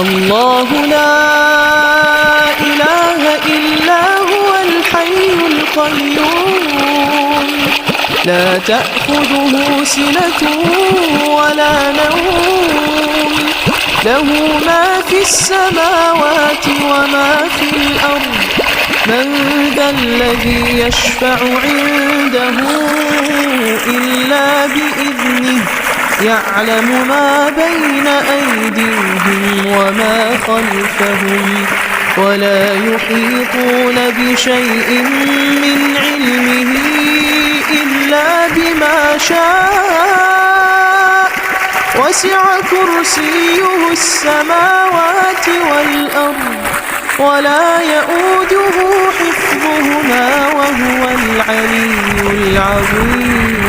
الله لا إله إلا هو الحي القيوم لا تأخذه سنة ولا نوم له ما في السماوات وما في الأرض من ذا الذي يشفع عنده إلا بإذنه يعلم ما بين أيديهم وما خلفهم ولا يحيطون بشيء من علمه إلا بما شاء وسع كرسيه السماوات والأرض ولا يؤوده حفظهما وهو العلي العظيم